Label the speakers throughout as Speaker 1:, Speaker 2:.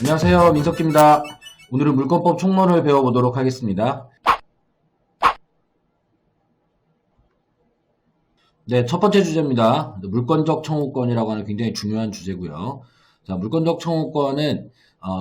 Speaker 1: 안녕하세요. 민석기입니다. 오늘은 물권법 총론을 배워보도록 하겠습니다. 네, 첫 번째 주제입니다. 물권적 청구권이라고 하는 굉장히 중요한 주제고요. 자, 물권적 청구권은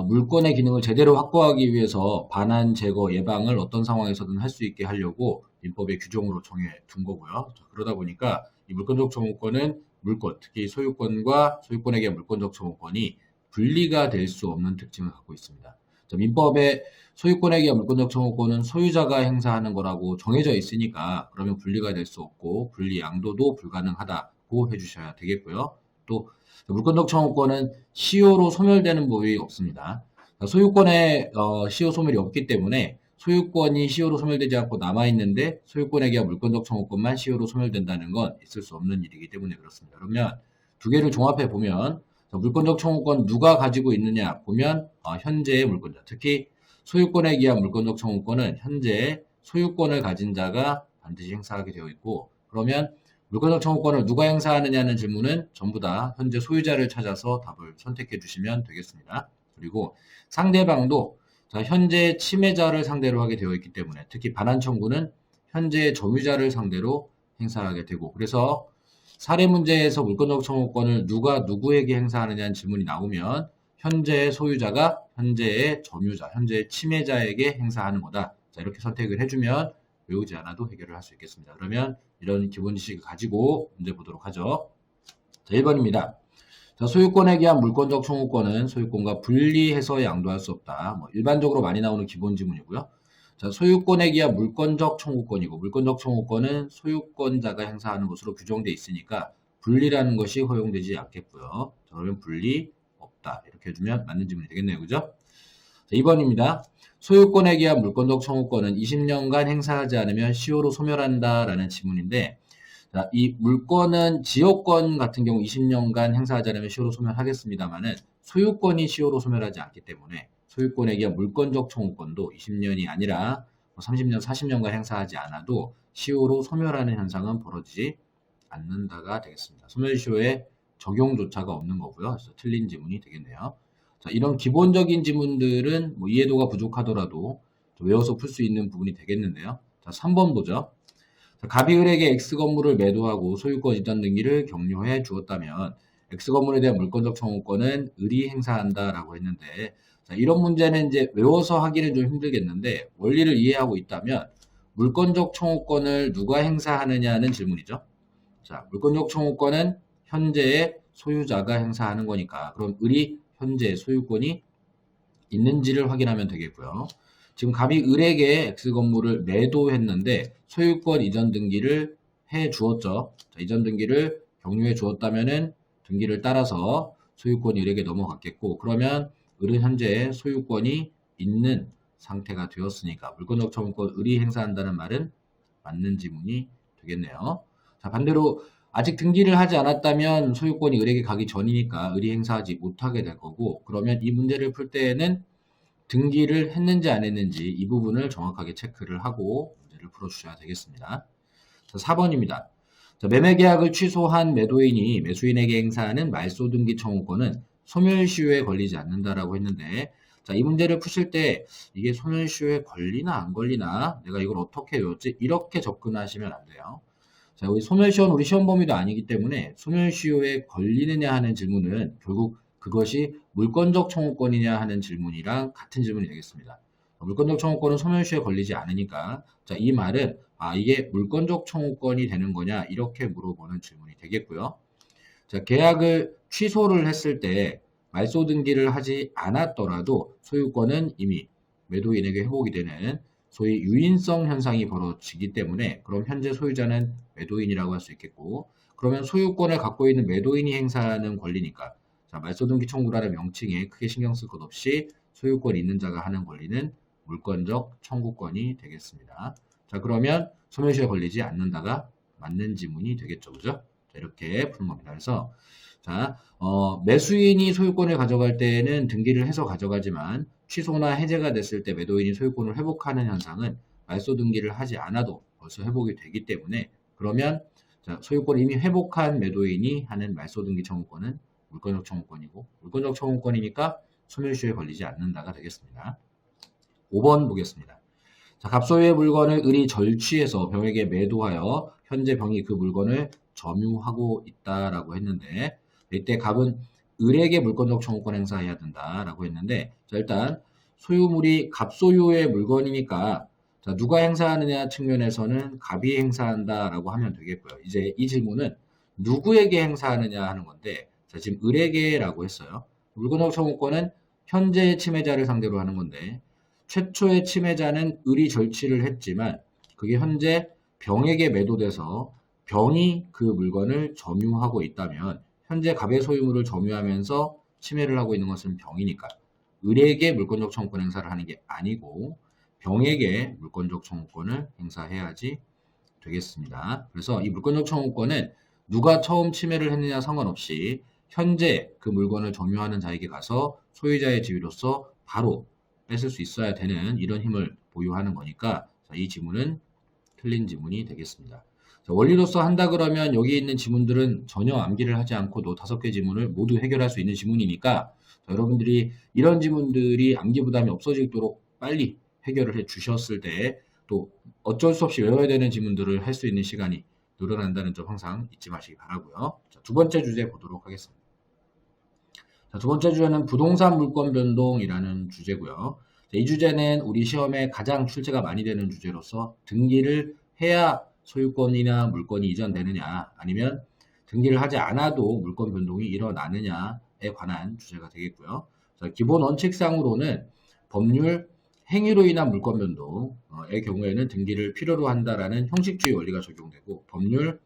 Speaker 1: 물권의 기능을 제대로 확보하기 위해서 반환, 제거, 예방을 어떤 상황에서든 할 수 있게 하려고 민법의 규정으로 정해 둔 거고요. 자, 그러다 보니까 이 물권적 청구권은 물권, 특히 소유권과 소유권에 대한 물권적 청구권이 분리가 될 수 없는 특징을 갖고 있습니다. 자, 민법의 소유권에 대한 물권적 청구권은 소유자가 행사하는 거라고 정해져 있으니까 그러면 분리가 될 수 없고 분리 양도도 불가능하다고 해주셔야 되겠고요. 또 물권적 청구권은 시효로 소멸되는 법이 없습니다. 소유권에 시효 소멸이 없기 때문에 소유권이 시효로 소멸되지 않고 남아있는데 소유권에 대한 물권적 청구권만 시효로 소멸된다는 건 있을 수 없는 일이기 때문에 그렇습니다. 그러면 두 개를 종합해 보면 물권적 청구권 누가 가지고 있느냐 보면 현재의 물권자, 특히 소유권에 의한 물권적 청구권은 현재 소유권을 가진 자가 반드시 행사하게 되어 있고, 그러면 물권적 청구권을 누가 행사하느냐는 질문은 전부 다 현재 소유자를 찾아서 답을 선택해 주시면 되겠습니다. 그리고 상대방도 현재 침해자를 상대로 하게 되어 있기 때문에 특히 반환 청구는 현재 점유자를 상대로 행사하게 되고, 그래서 사례 문제에서 물권적 청구권을 누가 누구에게 행사하느냐는 질문이 나오면 현재의 소유자가 현재의 점유자, 현재의 침해자에게 행사하는 거다. 자, 이렇게 선택을 해주면 외우지 않아도 해결을 할 수 있겠습니다. 그러면 이런 기본 지식을 가지고 문제 보도록 하죠. 자, 1번입니다. 자, 소유권에 대한 물권적 청구권은 소유권과 분리해서 양도할 수 없다. 일반적으로 많이 나오는 기본 지문이고요. 자, 소유권에 대한 물권적 청구권이고, 물권적 청구권은 소유권자가 행사하는 것으로 규정되어 있으니까 분리라는 것이 허용되지 않겠고요. 자, 그러면 분리 없다. 이렇게 해주면 맞는 지문이 되겠네요. 그죠? 자, 2번입니다. 소유권에 대한 물권적 청구권은 20년간 행사하지 않으면 시효로 소멸한다라는 지문인데, 자, 이 물권은 지역권 같은 경우 20년간 행사하지 않으면 시효로 소멸하겠습니다만은 소유권이 시효로 소멸하지 않기 때문에 소유권에 의한 물권적 청구권도 20년이 아니라 30년, 40년간 행사하지 않아도 시효로 소멸하는 현상은 벌어지지 않는다가 되겠습니다. 소멸시효의 적용조차가 없는 거고요. 그래서 틀린 지문이 되겠네요. 자, 이런 기본적인 지문들은 이해도가 부족하더라도 외워서 풀 수 있는 부분이 되겠는데요. 자, 3번 보죠. 갑이 을에게 X건물을 매도하고 소유권 이전 등기를 격려해 주었다면 X건물에 대한 물권적 청구권은 을이 행사한다라고 했는데, 자, 이런 문제는 이제 외워서 하기는 좀 힘들겠는데 원리를 이해하고 있다면 물권적 청구권을 누가 행사하느냐는 질문이죠. 자, 물권적 청구권은 현재의 소유자가 행사하는 거니까 그럼 을이 현재 소유권이 있는지를 확인하면 되겠고요. 지금 갑이 을에게 X건물을 매도했는데 소유권 이전 등기를 해 주었죠. 자, 이전 등기를 격려해 주었다면은 등기를 따라서 소유권이 을에게 넘어갔겠고, 그러면 을은 현재 소유권이 있는 상태가 되었으니까 물권적 청구권 을이 행사한다는 말은 맞는 지문이 되겠네요. 자, 반대로 아직 등기를 하지 않았다면 소유권이 을에게 가기 전이니까 을이 행사하지 못하게 될 거고, 그러면 이 문제를 풀 때에는 등기를 했는지 안 했는지 이 부분을 정확하게 체크를 하고 문제를 풀어주셔야 되겠습니다. 자, 4번입니다. 자, 매매계약을 취소한 매도인이 매수인에게 행사하는 말소등기 청구권은 소멸시효에 걸리지 않는다라고 했는데, 자, 이 문제를 푸실 때 이게 소멸시효에 걸리나 안 걸리나 내가 이걸 어떻게 외웠지? 이렇게 접근하시면 안 돼요. 자, 우리 소멸시효는 우리 시험 범위도 아니기 때문에 소멸시효에 걸리느냐 하는 질문은 결국 그것이 물권적 청구권이냐 하는 질문이랑 같은 질문이 되겠습니다. 물권적 청구권은 소멸시효에 걸리지 않으니까, 자, 이 말은 이게 물권적 청구권이 되는 거냐 이렇게 물어보는 질문이 되겠고요. 자, 계약을 취소를 했을 때 말소 등기를 하지 않았더라도 소유권은 이미 매도인에게 회복이 되는 소위 유인성 현상이 벌어지기 때문에 그럼 현재 소유자는 매도인이라고 할 수 있겠고, 그러면 소유권을 갖고 있는 매도인이 행사하는 권리니까, 자, 말소등기 청구라는 명칭에 크게 신경 쓸 것 없이 소유권 있는 자가 하는 권리는 물권적 청구권이 되겠습니다. 자, 그러면 소멸시효에 걸리지 않는다가 맞는 지문이 되겠죠. 그죠? 자, 이렇게 푸는 겁니다. 그래서 자, 매수인이 소유권을 가져갈 때는 등기를 해서 가져가지만 취소나 해제가 됐을 때 매도인이 소유권을 회복하는 현상은 말소 등기를 하지 않아도 벌써 회복이 되기 때문에, 그러면 자, 소유권을 이미 회복한 매도인이 하는 말소 등기 청구권은 물권적 청구권이고, 물권적 청구권이니까 소멸시효에 걸리지 않는다가 되겠습니다. 5번 보겠습니다. 자, 갑소유의 물건을 을이 절취해서 병에게 매도하여 현재 병이 그 물건을 점유하고 있다라고 했는데, 이때 갑은 을에게 물권적 청구권 행사해야 된다라고 했는데, 자, 일단 소유물이 갑소유의 물건이니까 자, 누가 행사하느냐 측면에서는 갑이 행사한다라고 하면 되겠고요. 이제 이 질문은 누구에게 행사하느냐 하는 건데, 자, 지금 을에게라고 했어요. 물권적 청구권은 현재의 침해자를 상대로 하는 건데, 최초의 침해자는 을이 절취를 했지만 그게 현재 병에게 매도돼서 병이 그 물건을 점유하고 있다면 현재 갑의 소유물을 점유하면서 침해를 하고 있는 것은 병이니까 을에게 물권적 청구권 행사를 하는 게 아니고 병에게 물권적 청구권을 행사해야지 되겠습니다. 그래서 이 물권적 청구권은 누가 처음 침해를 했느냐 상관없이 현재 그 물건을 점유하는 자에게 가서 소유자의 지위로서 바로 뺏을 수 있어야 되는 이런 힘을 보유하는 거니까 이 지문은 틀린 지문이 되겠습니다. 자, 원리로서 한다 그러면 여기 있는 지문들은 전혀 암기를 하지 않고도 5개 지문을 모두 해결할 수 있는 지문이니까 자, 여러분들이 이런 지문들이 암기 부담이 없어지도록 빨리 해결을 해 주셨을 때 또 어쩔 수 없이 외워야 되는 지문들을 할 수 있는 시간이 늘어난다는 점 항상 잊지 마시기 바라고요. 자, 두 번째 주제 보도록 하겠습니다. 자, 두 번째 주제는 부동산 물권 변동이라는 주제고요. 자, 이 주제는 우리 시험에 가장 출제가 많이 되는 주제로서 등기를 해야 소유권이나 물권이 이전되느냐 아니면 등기를 하지 않아도 물권 변동이 일어나느냐에 관한 주제가 되겠고요. 자, 기본 원칙상으로는 법률 행위로 인한 물권 변동의 경우에는 등기를 필요로 한다라는 형식주의 원리가 적용되고 법률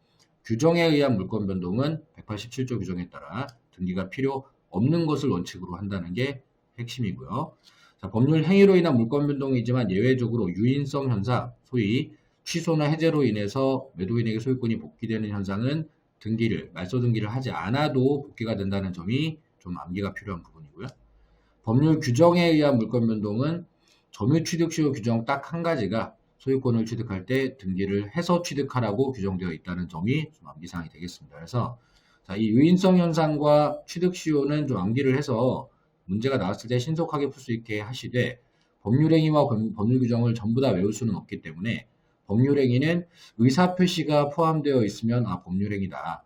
Speaker 1: 규정에 의한 물권 변동은 187조 규정에 따라 등기가 필요 없는 것을 원칙으로 한다는 게 핵심이고요. 자, 법률 행위로 인한 물권 변동이지만 예외적으로 유인성 현상, 소위 취소나 해제로 인해서 매도인에게 소유권이 복귀되는 현상은 등기를, 말소 등기를 하지 않아도 복귀가 된다는 점이 좀 암기가 필요한 부분이고요. 법률 규정에 의한 물권 변동은 점유 취득 시효 규정 딱 한 가지가 소유권을 취득할 때 등기를 해서 취득하라고 규정되어 있다는 점이 좀 암기사항이 되겠습니다. 그래서 자, 이 유인성 현상과 취득 시효는 좀 암기를 해서 문제가 나왔을 때 신속하게 풀 수 있게 하시되 법률행위와 법률 규정을 전부 다 외울 수는 없기 때문에 법률행위는 의사표시가 포함되어 있으면 법률행위다.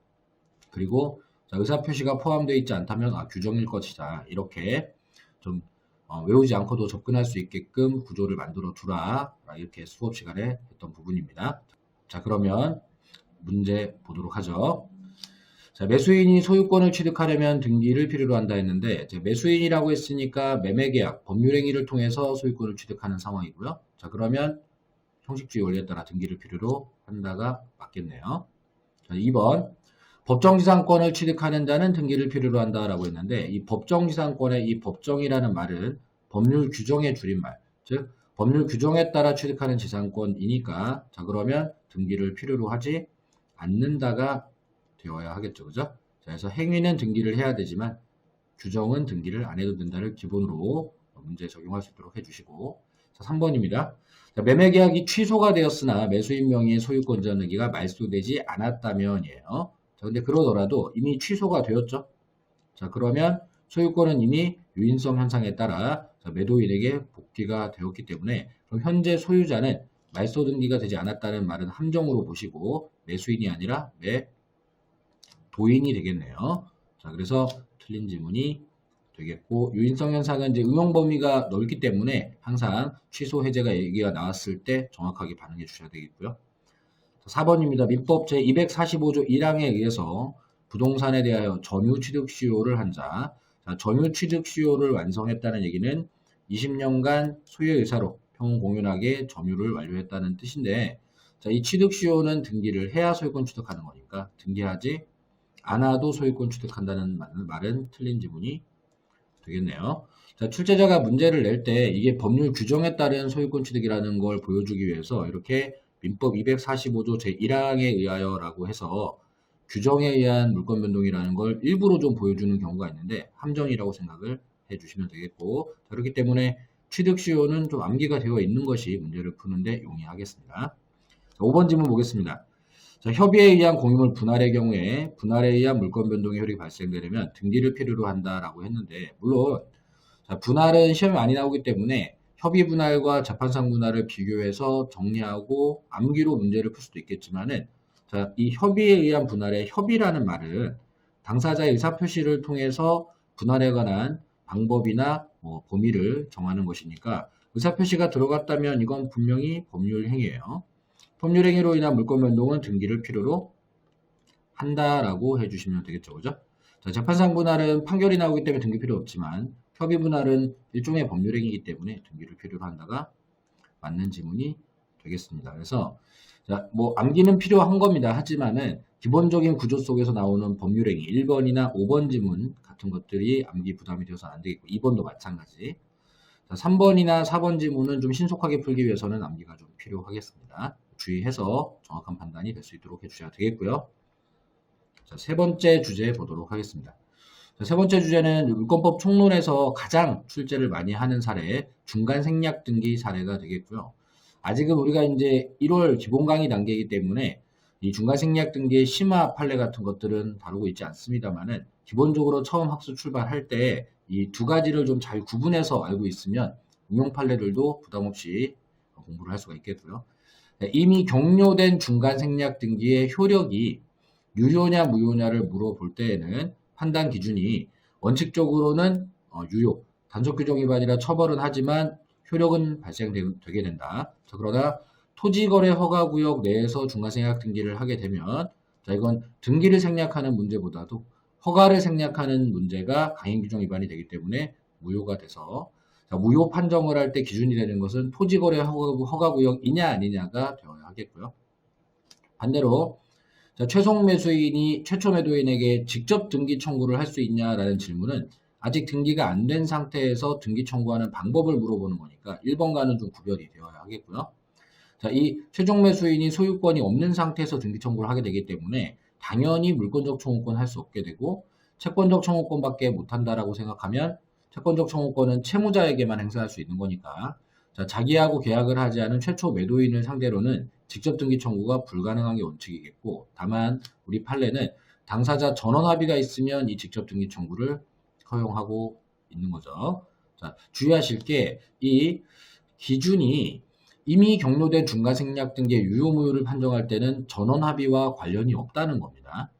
Speaker 1: 그리고 자, 의사표시가 포함되어 있지 않다면 규정일 것이다. 이렇게 좀 외우지 않고도 접근할 수 있게끔 구조를 만들어 두라. 이렇게 수업 시간에 했던 부분입니다. 자, 그러면 문제 보도록 하죠. 자, 매수인이 소유권을 취득하려면 등기를 필요로 한다 했는데 매수인이라고 했으니까 매매계약, 법률행위를 통해서 소유권을 취득하는 상황이고요. 자, 그러면 형식주의 원리에 따라 등기를 필요로 한다가 맞겠네요. 자, 2번 법정지상권을 취득하는 자는 등기를 필요로 한다라고 했는데 이 법정지상권의 이 법정이라는 말은 법률 규정의 줄임말, 즉 법률 규정에 따라 취득하는 지상권이니까 자, 그러면 등기를 필요로 하지 않는다가 되어야 하겠죠. 그죠? 자, 그래서 행위는 등기를 해야 되지만 규정은 등기를 안 해도 된다를 기본으로 문제 적용할 수 있도록 해주시고 자, 3번입니다. 자, 매매계약이 취소가 되었으나 매수인 명의의 소유권 전환기가 말소되지 않았다면이에요. 자, 근데 그러더라도 이미 취소가 되었죠. 자, 그러면 소유권은 이미 유인성 현상에 따라 자, 매도인에게 복귀가 되었기 때문에 그럼 현재 소유자는 말소 등기가 되지 않았다는 말은 함정으로 보시고 매수인이 아니라 매도인이 되겠네요. 자, 그래서 틀린 지문이 되겠고 유인성 현상은 이제 응용 범위가 넓기 때문에 항상 취소 해제가 얘기가 나왔을 때 정확하게 반응해 주셔야 되겠고요. 4번입니다. 민법 제245조 1항에 의해서 부동산에 대하여 점유 취득 시효를 한 자. 점유 취득 시효를 완성했다는 얘기는 20년간 소유의 의사로 평공연하게 점유를 완료했다는 뜻인데 자, 이 취득 시효는 등기를 해야 소유권 취득하는 거니까 등기하지 않아도 소유권 취득한다는 말은 틀린 지문이 되겠네요. 자, 출제자가 문제를 낼 때 이게 법률 규정에 따른 소유권 취득이라는 걸 보여주기 위해서 이렇게 민법 245조 제1항에 의하여라고 해서 규정에 의한 물권 변동이라는 걸 일부러 좀 보여주는 경우가 있는데 함정이라고 생각을 해주시면 되겠고 자, 그렇기 때문에 취득 시효는 좀 암기가 되어 있는 것이 문제를 푸는데 용이하겠습니다. 자, 5번 질문 보겠습니다. 자, 협의에 의한 공유물 분할의 경우에 분할에 의한 물권 변동의 효력이 발생되려면 등기를 필요로 한다라고 했는데 물론 자, 분할은 시험이 많이 나오기 때문에 협의 분할과 재판상 분할을 비교해서 정리하고 암기로 문제를 풀 수도 있겠지만은, 자, 이 협의에 의한 분할의 협의라는 말은 당사자의 의사표시를 통해서 분할에 관한 방법이나 범위를 정하는 것이니까, 의사표시가 들어갔다면 이건 분명히 법률 행위예요. 법률 행위로 인한 물권 변동은 등기를 필요로 한다라고 해주시면 되겠죠, 그죠? 자, 재판상 분할은 판결이 나오기 때문에 등기 필요 없지만, 협의 분할은 일종의 법률 행위이기 때문에 등기를 필요로 한다가 맞는 지문이 되겠습니다. 그래서 자, 뭐 암기는 필요한 겁니다. 하지만은 기본적인 구조 속에서 나오는 법률 행위 1번이나 5번 지문 같은 것들이 암기 부담이 되어서 안 되겠고, 2번도 마찬가지. 자, 3번이나 4번 지문은 좀 신속하게 풀기 위해서는 암기가 좀 필요하겠습니다. 주의해서 정확한 판단이 될 수 있도록 해주셔야 되겠고요. 자, 세 번째 주제 보도록 하겠습니다. 자, 세 번째 주제는 물권법 총론에서 가장 출제를 많이 하는 사례, 중간 생략 등기 사례가 되겠고요. 아직은 우리가 이제 1월 기본 강의 단계이기 때문에 이 중간 생략 등기의 심화 판례 같은 것들은 다루고 있지 않습니다만은, 기본적으로 처음 학습 출발할 때 이 두 가지를 좀 잘 구분해서 알고 있으면 응용 판례들도 부담 없이 공부를 할 수가 있겠고요. 이미 종료된 중간 생략 등기의 효력이 유효냐 무효냐를 물어볼 때에는 판단 기준이 원칙적으로는 유효, 단속 규정 위반이라 처벌은 하지만 효력은 발생되게 된다. 자, 그러나 토지거래 허가구역 내에서 중간생략 등기를 하게 되면, 자, 이건 등기를 생략하는 문제보다도 허가를 생략하는 문제가 강행규정 위반이 되기 때문에 무효가 돼서, 자, 무효 판정을 할 때 기준이 되는 것은 토지거래 허가구역이냐 아니냐가 되어야 하겠고요. 반대로 자, 최초 매도인에게 직접 등기 청구를 할 수 있냐라는 질문은 아직 등기가 안 된 상태에서 등기 청구하는 방법을 물어보는 거니까 1번과는 좀 구별이 되어야 하겠고요. 자, 이 최종 매수인이 소유권이 없는 상태에서 등기 청구를 하게 되기 때문에 당연히 물권적 청구권 할 수 없게 되고, 채권적 청구권밖에 못한다라고 생각하면 채권적 청구권은 채무자에게만 행사할 수 있는 거니까, 자, 자기하고 계약을 하지 않은 최초 매도인을 상대로는 직접 등기 청구가 불가능한 게 원칙이겠고, 다만 우리 판례는 당사자 전원 합의가 있으면 이 직접 등기 청구를 허용하고 있는 거죠. 자, 주의하실 게 이 기준이 이미 경로된 중간 생략 등기의 유효 무효를 판정할 때는 전원 합의와 관련이 없다는 겁니다.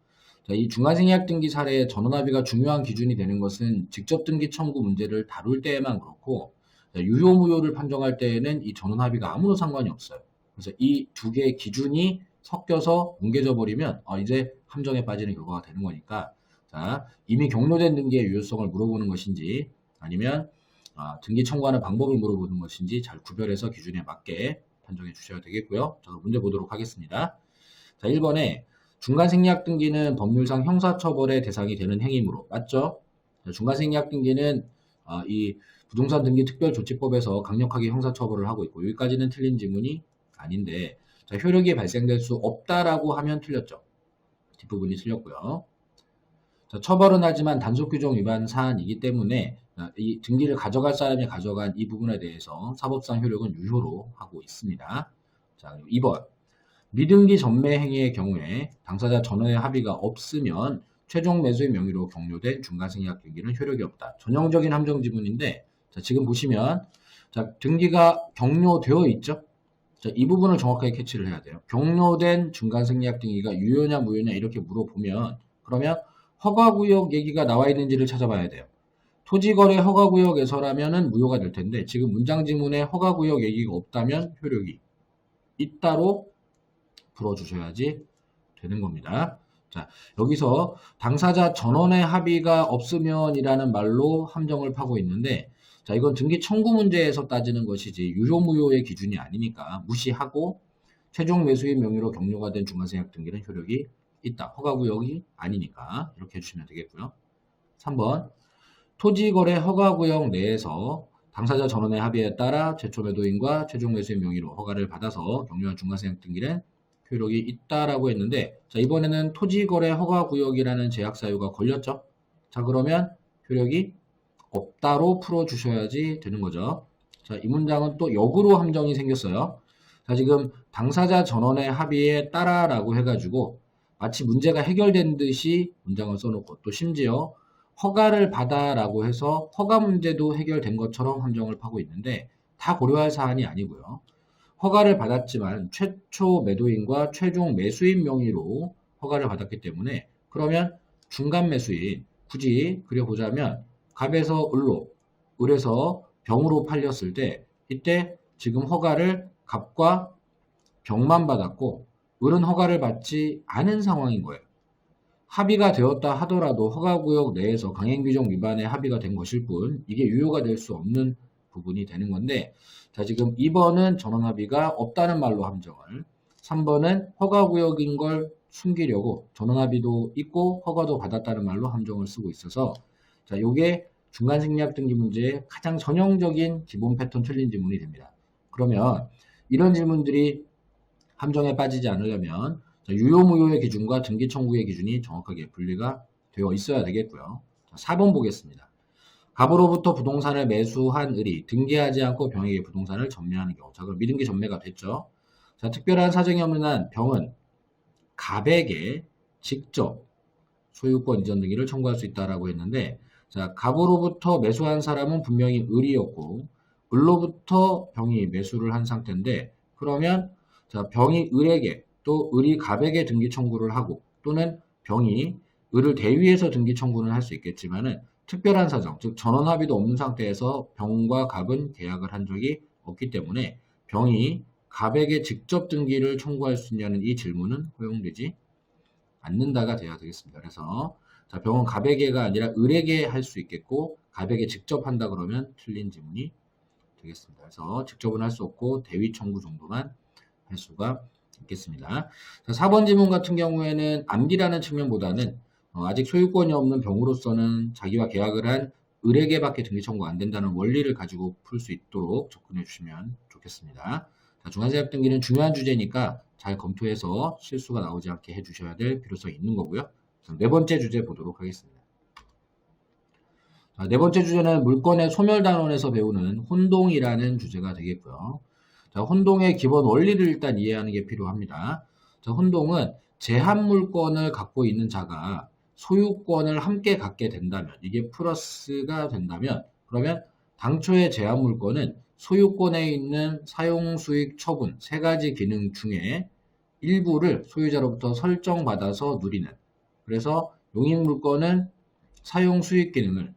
Speaker 1: 자, 이 중간 생략 등기 사례의 전원 합의가 중요한 기준이 되는 것은 직접 등기 청구 문제를 다룰 때에만 그렇고, 자, 유효 무효를 판정할 때에는 이 전원 합의가 아무런 상관이 없어요. 그래서 이 두 개의 기준이 섞여서 뭉개져 버리면 이제 함정에 빠지는 결과가 되는 거니까, 자, 이미 경로된 등기의 유효성을 물어보는 것인지 아니면 등기 청구하는 방법을 물어보는 것인지 잘 구별해서 기준에 맞게 판정해 주셔야 되겠고요. 자, 문제 보도록 하겠습니다. 자, 1번에 중간 생략 등기는 법률상 형사처벌의 대상이 되는 행위이므로, 맞죠? 자, 중간 생략 등기는 이 부동산 등기 특별조치법에서 강력하게 형사처벌을 하고 있고, 여기까지는 틀린 지문이 아닌데, 자, 효력이 발생될 수 없다라고 하면 틀렸죠. 뒷부분이 틀렸고요. 자, 처벌은 하지만 단속 규정 위반 사안이기 때문에 이 등기를 가져갈 사람이 가져간 이 부분에 대해서 사법상 효력은 유효로 하고 있습니다. 자, 2번. 미등기 전매 행위의 경우에 당사자 전원의 합의가 없으면 최종 매수의 명의로 격려된 중간 생략 등기는 효력이 없다. 전형적인 함정 지문인데, 자, 지금 보시면 자, 등기가 격려되어 있죠. 자, 이 부분을 정확하게 캐치를 해야 돼요. 격려된 중간 생략 등기가 유효냐 무효냐 이렇게 물어보면, 그러면 허가구역 얘기가 나와 있는지를 찾아봐야 돼요. 토지거래 허가구역에서라면은 무효가 될 텐데, 지금 문장 지문에 허가구역 얘기가 없다면 효력이 있다로 풀어주셔야지 되는 겁니다. 자, 여기서 당사자 전원의 합의가 없으면이라는 말로 함정을 파고 있는데, 자, 이건 등기 청구 문제에서 따지는 것이지 유효 무효의 기준이 아니니까 무시하고, 최종 매수인 명의로 격려가 된 중간생략 등기는 효력이 있다. 허가구역이 아니니까 이렇게 해주시면 되겠고요. 3번. 토지거래 허가구역 내에서 당사자 전원의 합의에 따라 최초 매도인과 최종 매수인 명의로 허가를 받아서 격려한 중간생략 등기는 효력이 있다라고 했는데, 자, 이번에는 토지거래 허가구역이라는 제약사유가 걸렸죠. 자, 그러면 효력이 없다로 풀어주셔야지 되는 거죠. 자, 이 문장은 또 역으로 함정이 생겼어요. 자, 지금 당사자 전원의 합의에 따라라고 해가지고 마치 문제가 해결된 듯이 문장을 써놓고, 또 심지어 허가를 받아라고 해서 허가 문제도 해결된 것처럼 함정을 파고 있는데 다 고려할 사안이 아니고요. 허가를 받았지만 최초 매도인과 최종 매수인 명의로 허가를 받았기 때문에 그러면 중간 매수인 굳이 그려보자면 갑에서 을로, 을에서 병으로 팔렸을 때 이때 지금 허가를 갑과 병만 받았고 을은 허가를 받지 않은 상황인 거예요. 합의가 되었다 하더라도 허가구역 내에서 강행규정 위반에 합의가 된 것일 뿐 이게 유효가 될 수 없는 부분이 되는 건데 자 지금 2번은 전원합의가 없다는 말로 함정을 3번은 허가구역인 걸 숨기려고 전원합의도 있고 허가도 받았다는 말로 함정을 쓰고 있어서 자 요게 중간생략 등기 문제의 가장 전형적인 기본 패턴 틀린 지문이 됩니다. 그러면 이런 질문들이 함정에 빠지지 않으려면 유효 무효의 기준과 등기 청구의 기준이 정확하게 분리가 되어 있어야 되겠고요. 4번 보겠습니다. 갑으로부터 부동산을 매수한 을이 등기하지 않고 병에게 부동산을 전매하는 경우. 자, 그럼 미등기 전매가 됐죠. 자, 특별한 사정이 없는 한 병은 갑에게 직접 소유권 이전 등기를 청구할 수 있다라고 했는데, 자, 갑으로부터 매수한 사람은 분명히 을이었고, 을로부터 병이 매수를 한 상태인데, 그러면 자, 병이 을에게 또 을이 갑에게 등기 청구를 하고 또는 병이 을을 대위해서 등기 청구는 할 수 있겠지만은 특별한 사정, 즉 전원 합의도 없는 상태에서 병과 갑은 계약을 한 적이 없기 때문에 병이 갑에게 직접 등기를 청구할 수 있냐는 이 질문은 허용되지 않는다가 돼야 되겠습니다. 그래서 자, 병은 갑에게가 아니라 을에게 할 수 있겠고 갑에게 직접 한다 그러면 틀린 질문이 되겠습니다. 그래서 직접은 할 수 없고 대위 청구 정도만 할 수가 있겠습니다. 자, 4번 질문 같은 경우에는 암기라는 측면보다는 아직 소유권이 없는 병으로서는 자기와 계약을 한 을에게밖에 등기 청구 안 된다는 원리를 가지고 풀 수 있도록 접근해 주시면 좋겠습니다. 자, 중간세압 등기는 중요한 주제니까 잘 검토해서 실수가 나오지 않게 해주셔야 될 필요성이 있는 거고요. 네 번째 주제 보도록 하겠습니다. 자, 네 번째 주제는 물권의 소멸단원에서 배우는 혼동이라는 주제가 되겠고요. 자, 혼동의 기본 원리를 일단 이해하는 게 필요합니다. 자, 혼동은 제한물권을 갖고 있는 자가 소유권을 함께 갖게 된다면, 이게 플러스가 된다면, 그러면 당초의 제한물권은 소유권에 있는 사용수익 처분 세 가지 기능 중에 일부를 소유자로부터 설정받아서 누리는, 그래서 용익물권은 사용수익 기능을,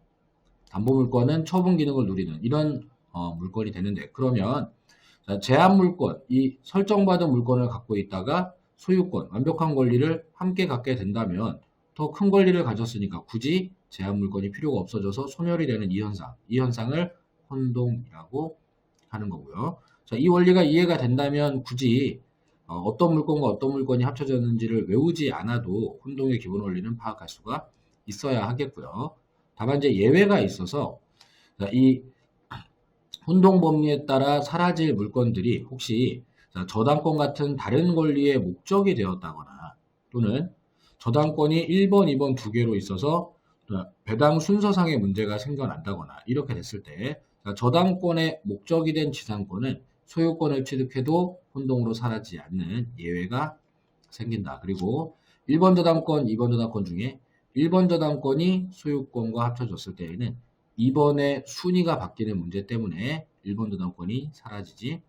Speaker 1: 담보물권은 처분 기능을 누리는 이런 물건이 되는데, 그러면 제한물권, 이 설정받은 물건을 갖고 있다가 소유권, 완벽한 권리를 함께 갖게 된다면 더 큰 권리를 가졌으니까 굳이 제한물권이 필요가 없어져서 소멸이 되는 이 현상을 혼동이라고 하는 거고요. 자, 이 원리가 이해가 된다면 굳이 어떤 물건과 어떤 물건이 합쳐졌는지를 외우지 않아도 혼동의 기본 원리는 파악할 수가 있어야 하겠고요. 다만 이제 예외가 있어서 이 혼동 범위에 따라 사라질 물건들이 혹시 저당권 같은 다른 권리의 목적이 되었다거나 또는 저당권이 1번, 2번 두 개로 있어서 배당 순서상의 문제가 생겨난다거나 이렇게 됐을 때 저당권의 목적이 된 지상권은 소유권을 취득해도 혼동으로 사라지지 않는 예외가 생긴다. 그리고 1번 저당권, 2번 저당권 중에 1번 저당권이 소유권과 합쳐졌을 때에는 2번의 순위가 바뀌는 문제 때문에 1번 저당권이 사라지지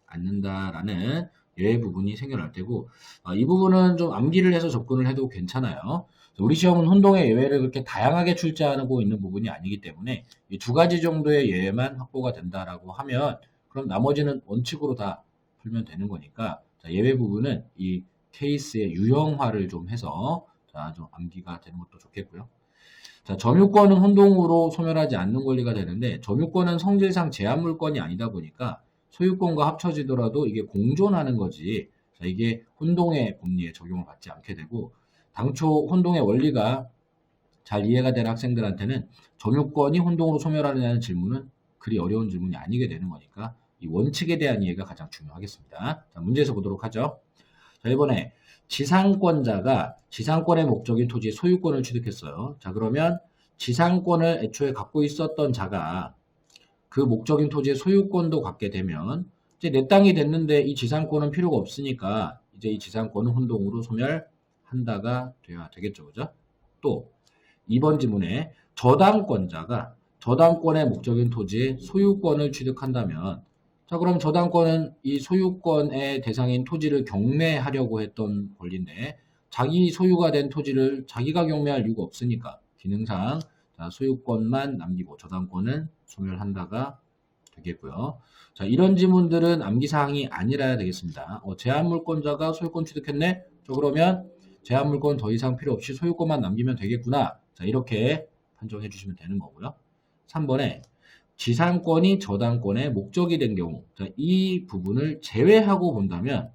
Speaker 1: 않는다라는 예외 부분이 생겨날 테고, 이 부분은 좀 암기를 해서 접근을 해도 괜찮아요. 우리 시험은 혼동의 예외를 그렇게 다양하게 출제하고 있는 부분이 아니기 때문에 이 두 가지 정도의 예외만 확보가 된다라고 하면 그럼 나머지는 원칙으로 다 풀면 되는 거니까 예외 부분은 이 케이스의 유형화를 좀 해서 좀 암기가 되는 것도 좋겠고요. 자, 점유권은 혼동으로 소멸하지 않는 권리가 되는데 점유권은 성질상 제한물권이 아니다 보니까 소유권과 합쳐지더라도 이게 공존하는 거지. 자, 이게 혼동의 법리에 적용을 받지 않게 되고 당초 혼동의 원리가 잘 이해가 되는 학생들한테는 점유권이 혼동으로 소멸하느냐는 질문은 그리 어려운 질문이 아니게 되는 거니까 이 원칙에 대한 이해가 가장 중요하겠습니다. 자, 문제에서 보도록 하죠. 자, 이번에 지상권자가 지상권의 목적인 토지의 소유권을 취득했어요. 자, 그러면 지상권을 애초에 갖고 있었던 자가 그 목적인 토지의 소유권도 갖게 되면 이제 내 땅이 됐는데 이 지상권은 필요가 없으니까 이제 이 지상권은 혼동으로 소멸한다가 돼야 되겠죠. 그죠? 또 2번 지문에 저당권의 목적인 토지의 소유권을 취득한다면, 자, 그럼 저당권은 이 소유권의 대상인 토지를 경매하려고 했던 권리인데, 자기 소유가 된 토지를 자기가 경매할 이유가 없으니까 기능상 자, 소유권만 남기고 저당권은 소멸한다가 되겠고요. 자, 이런 지문들은 암기사항이 아니라야 되겠습니다. 제한물권자가 소유권 취득했네? 저 그러면 제한물권 더 이상 필요 없이 소유권만 남기면 되겠구나. 자, 이렇게 판정해 주시면 되는 거고요. 3번에 지상권이 저당권의 목적이 된 경우, 자, 이 부분을 제외하고 본다면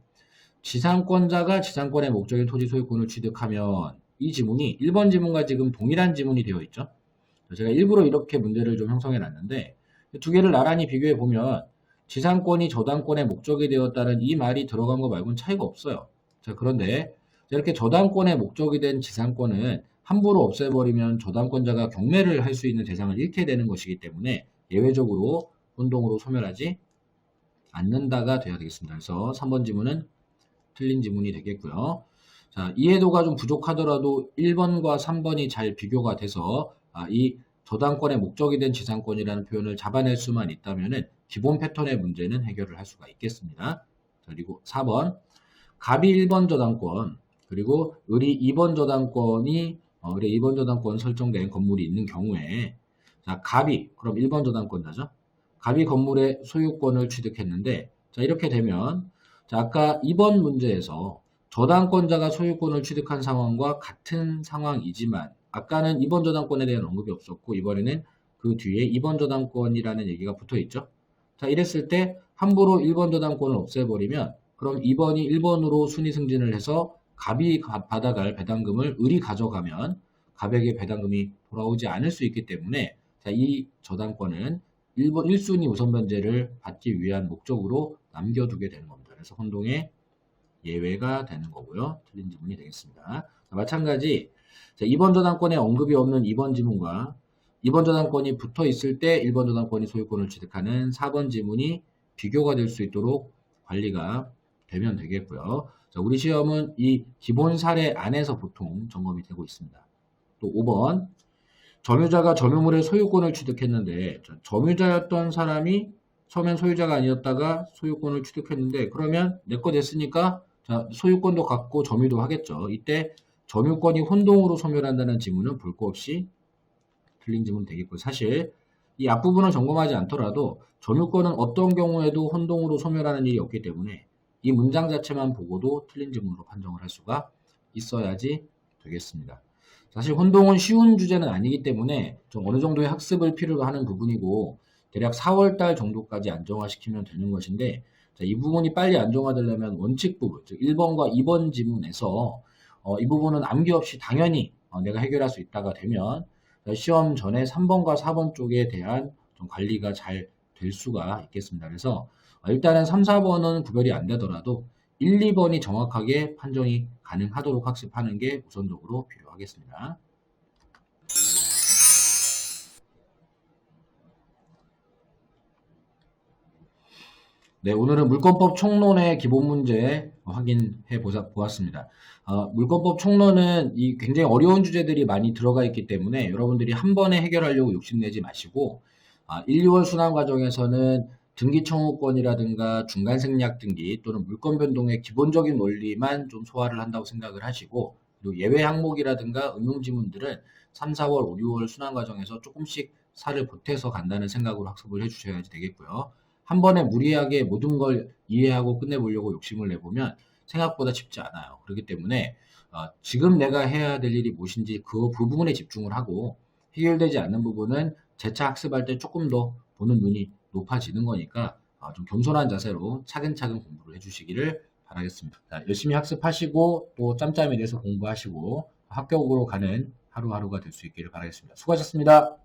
Speaker 1: 지상권자가 지상권의 목적인 토지 소유권을 취득하면 이 지문이 1번 지문과 지금 동일한 지문이 되어 있죠. 제가 일부러 이렇게 문제를 좀 형성해 놨는데 두 개를 나란히 비교해 보면 지상권이 저당권의 목적이 되었다는 이 말이 들어간 거 말고는 차이가 없어요. 자, 그런데 이렇게 저당권의 목적이 된 지상권은 함부로 없애버리면 저당권자가 경매를 할 수 있는 대상을 잃게 되는 것이기 때문에 예외적으로 혼동으로 소멸하지 않는다가 돼야 되겠습니다. 그래서 3번 지문은 틀린 지문이 되겠고요. 자, 이해도가 좀 부족하더라도 1번과 3번이 잘 비교가 돼서 이 저당권의 목적이 된 지상권이라는 표현을 잡아낼 수만 있다면은 기본 패턴의 문제는 해결을 할 수가 있겠습니다. 자, 그리고 4번 갑이 1번 저당권 그리고 을이 2번 저당권이 을의 2번 저당권 설정된 건물이 있는 경우에 자, 갑이 그럼 1번 저당권자죠. 갑이 건물의 소유권을 취득했는데 자, 이렇게 되면 자, 아까 2번 문제에서 저당권자가 소유권을 취득한 상황과 같은 상황이지만 아까는 2번 저당권에 대한 언급이 없었고 이번에는 그 뒤에 2번 저당권이라는 얘기가 붙어 있죠. 자, 이랬을 때 함부로 1번 저당권을 없애버리면 그럼 2번이 1번으로 순위 승진을 해서 갑이 받아갈 배당금을 을이 가져가면 갑에게 배당금이 돌아오지 않을 수 있기 때문에 자, 이 저당권은 1순위 우선 변제를 받기 위한 목적으로 남겨두게 되는 겁니다. 그래서 혼동의 예외가 되는 거고요. 틀린 지문이 되겠습니다. 자, 마찬가지 자, 2번 저당권에 언급이 없는 2번 지문과 2번 저당권이 붙어 있을 때 1번 저당권이 소유권을 취득하는 4번 지문이 비교가 될 수 있도록 관리가 되면 되겠고요. 자, 우리 시험은 이 기본 사례 안에서 보통 점검이 되고 있습니다. 또 5번 점유자가 점유물의 소유권을 취득했는데 점유자였던 사람이 처음엔 소유자가 아니었다가 소유권을 취득했는데 그러면 내 거 됐으니까 자, 소유권도 갖고 점유도 하겠죠. 이때 점유권이 혼동으로 소멸한다는 지문은 볼 거 없이 틀린 지문 되겠고 사실 이 앞부분을 점검하지 않더라도 점유권은 어떤 경우에도 혼동으로 소멸하는 일이 없기 때문에 이 문장 자체만 보고도 틀린 지문으로 판정을 할 수가 있어야지 되겠습니다. 사실 혼동은 쉬운 주제는 아니기 때문에 좀 어느 정도의 학습을 필요로 하는 부분이고 대략 4월달 정도까지 안정화시키면 되는 것인데 자, 이 부분이 빨리 안정화되려면 원칙 부분, 즉 1번과 2번 지문에서 이 부분은 암기 없이 당연히 내가 해결할 수 있다가 되면 시험 전에 3번과 4번 쪽에 대한 좀 관리가 잘 될 수가 있겠습니다. 그래서 일단은 3, 4번은 구별이 안 되더라도 1, 2번이 정확하게 판정이 가능하도록 학습하는 게 우선적으로 필요하겠습니다. 네, 오늘은 물권법 총론의 기본 문제 확인해 보았습니다. 물권법 총론은 이 굉장히 어려운 주제들이 많이 들어가 있기 때문에 여러분들이 한 번에 해결하려고 욕심내지 마시고 1, 2월 순환 과정에서는 등기 청구권이라든가 중간 생략 등기 또는 물권 변동의 기본적인 원리만 좀 소화를 한다고 생각을 하시고 그리고 예외 항목이라든가 응용 지문들은 3, 4월, 5, 6월 순환 과정에서 조금씩 살을 보태서 간다는 생각으로 학습을 해주셔야 되겠고요. 한 번에 무리하게 모든 걸 이해하고 끝내보려고 욕심을 내보면 생각보다 쉽지 않아요. 그렇기 때문에 지금 내가 해야 될 일이 무엇인지 그 부분에 집중을 하고 해결되지 않는 부분은 재차 학습할 때 조금 더 보는 눈이 높아지는 거니까 좀 겸손한 자세로 차근차근 공부를 해주시기를 바라겠습니다. 자, 열심히 학습하시고 또 짬짬에 대해서 공부하시고 합격으로 가는 하루하루가 될 수 있기를 바라겠습니다. 수고하셨습니다.